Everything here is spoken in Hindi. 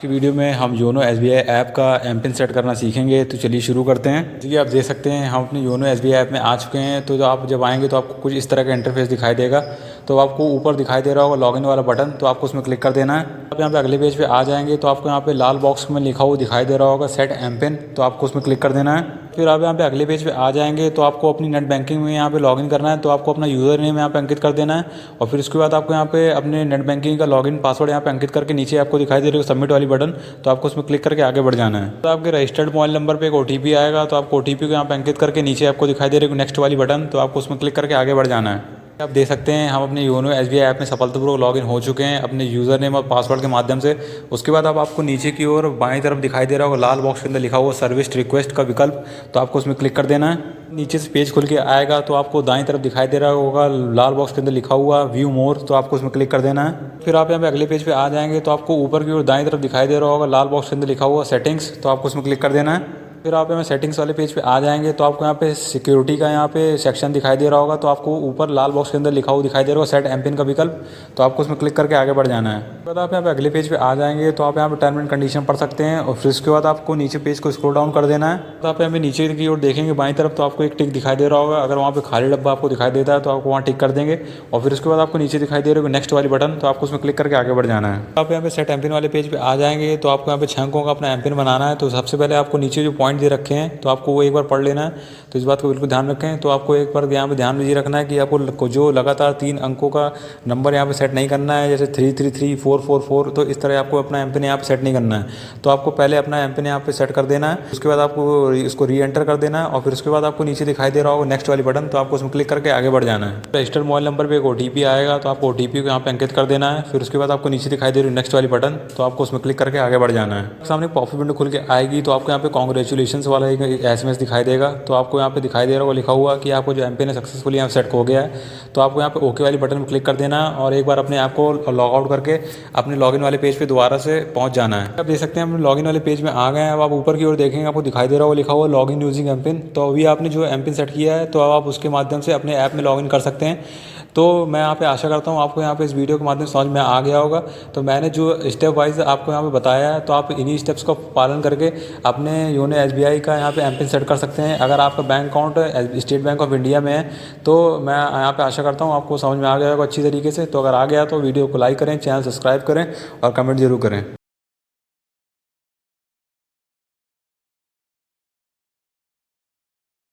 की वीडियो में हम योनो एसबीआई ऐप का एम पिन सेट करना सीखेंगे। तो चलिए शुरू करते हैं। जैसे कि आप देख सकते हैं हम अपने योनो एसबीआई ऐप में आ चुके हैं। तो आप जब आएंगे तो आपको कुछ इस तरह का इंटरफेस दिखाई देगा। तो आपको ऊपर दिखाई दे रहा होगा लॉगिन वाला बटन, तो आपको उसमें क्लिक कर देना है। आप यहाँ पे अगले पेज पे आ जाएंगे तो आपको यहाँ पे लाल बॉक्स में लिखा हुआ दिखाई दे रहा होगा सेट एम पिन, तो आपको उसमें क्लिक कर देना है। फिर आप यहाँ पे अगले पेज पे आ जाएंगे तो आपको अपनी नेट बैंकिंग में यहाँ पे लॉगिन करना है। तो आपको अपना यूज़र नेम यहाँ पे अंकित कर देना है और फिर उसके बाद आपको यहाँ पे अपने नेट बैंकिंग का लॉगिन पासवर्ड यहाँ पे अंकित करके नीचे आपको दिखाई दे रही है सबमिट वाली बटन, तो आपको उसमें क्लिक करके आगे बढ़ जाना है। तो आपके रजिस्टर्ड मोबाइल नंबर पे एक ओटीपी आएगा, तो आपको ओटीपी को यहाँ पे अंकित करके नीचे आपको दिखाई दे रही है नेक्स्ट वाली बटन, तो आपको उसमें क्लिक करके आगे बढ़ जाना है। आप देख सकते हैं हम अपने योनो एसबीआई ऐप में सफलतापूर्वक लॉगिन हो चुके हैं अपने यूज़र नेम और पासवर्ड के माध्यम से। उसके बाद अब आपको नीचे की ओर बाईं तरफ दिखाई दे रहा होगा लाल बॉक्स के अंदर लिखा हुआ सर्विस रिक्वेस्ट का विकल्प, तो आपको उसमें क्लिक कर देना है। नीचे से पेज खुल के आएगा तो आपको दाईं तरफ दिखाई दे रहा होगा लाल बॉक्स के अंदर लिखा हुआ व्यू मोर, तो आपको उसमें क्लिक कर देना है। फिर आप यहाँ पे अगले पेज पे आ जाएंगे तो आपको ऊपर की ओर दाईं तरफ दिखाई दे रहा होगा लाल बॉक्स के अंदर लिखा हुआ सेटिंग्स, तो आपको उसमें क्लिक कर देना है। फिर आप यहाँ सेटिंग्स वाले पेज पे आ जाएंगे तो आपको यहाँ पे सिक्योरिटी का यहाँ पे सेक्शन दिखाई दे रहा होगा, तो आपको ऊपर लाल बॉक्स के अंदर लिखा हुआ दिखाई दे रहा होगा सेट एम पिन का विकल्प, तो आपको उसमें क्लिक करके आगे बढ़ जाना है। उसके बाद आप यहाँ पे अगले पेज पे आ जाएंगे तो आप यहाँ पे टर्म एंड कंडीशन पढ़ सकते हैं और फिर उसके बाद आपको नीचे पेज को स्क्रॉल डाउन कर देना है। तो आप यहाँ पे नीचे की ओर देखेंगे बाईं तरफ तो आपको एक टिक दिखाई दे रहा होगा, अगर वहाँ पे खाली डब्बा आपको दिखाई देता है तो आपको वहाँ टिक कर देंगे और फिर उसके बाद आपको नीचे दिखाई दे रहा होगा नेक्स्ट वाली बटन, तो आपको उसमें क्लिक करके आगे बढ़ जाना है। आप यहाँ पे सेट एम पिन वाले पेज पे आ जाएंगे तो आपको यहाँ पे 6 अंकों का अपना एम पिन बनाना है। तो सबसे पहले आपको नीचे जो पॉइंट दे रखे हैं तो आपको वो एक बार पढ़ लेना है, तो इस बात को बिल्कुल ध्यान रखें। तो आपको एक बार यहाँ पे ध्यान ये रखना है कि आपको जो लगातार 3 अंकों का नंबर यहाँ पे सेट नहीं करना है, जैसे 333 444, तो इस तरह आपको अपना एम पिन यहाँ पे सेट नहीं करना है। तो आपको पहले अपना एम पिन यहाँ पे सेट कर देना है, उसके बाद आपको इसको री एंटर कर देना है और फिर उसके बाद आपको नीचे दिखाई दे रहा होगा नेक्स्ट वाली बटन, तो आपको उसमें क्लिक करके आगे बढ़ जाना है। रजिस्टर्ड मोबाइल नंबर पर एक ओटीपी आएगा, तो आपको ओटीपी को यहाँ पे अंकित कर देना है। फिर उसके बाद आपको नीचे दिखाई दे रही है नेक्स्ट वाली बटन, तो आपको उसमें क्लिक करके आगे बढ़ जाना है। सामने पॉपअप विंडो खुल के आएगी तो आपको यहाँ पे कांग्रेचुलेशंस वाला एक एसएमएस दिखाई देगा, तो आपको यहाँ पे दिखाई दे रहा होगा लिखा हुआ कि आपको जो एम पिन है सक्सेसफुली यहाँ सेट हो गया है। तो आपको यहाँ पे ओके वाली बटन पर क्लिक कर देना है और एक बार अपने ऐप को लॉग आउट करके अपने लॉगिन वाले पेज पे दोबारा से पहुँच जाना है। आप देख सकते हैं हम लॉगिन वाले पेज में आ गए हैं। अब आप ऊपर की ओर देखेंगे आपको दिखाई दे रहा होगा लिखा हुआ लॉगिन यूजिंग एम पिन, तो अभी आपने जो एम पिन सेट किया है तो अब आप उसके माध्यम से अपने ऐप में लॉगिन कर सकते हैं। तो मैं यहाँ पे आशा करता हूँ आपको यहाँ पे इस वीडियो के माध्यम से समझ में आ गया होगा। तो मैंने जो स्टेप वाइज आपको यहाँ पे बताया है तो आप इन्हीं स्टेप्स का पालन करके अपने योनो एसबीआई का यहाँ पे एम पिन सेट कर सकते हैं। अगर आपका bank account state bank of India में है तो मैं यहाँ पे आशा करता हूँ आपको समझ में आ गया होगा अच्छी तरीके से। तो अगर आ गया तो वीडियो को लाइक करें, चैनल सब्सक्राइब करें और कमेंट जरूर करें।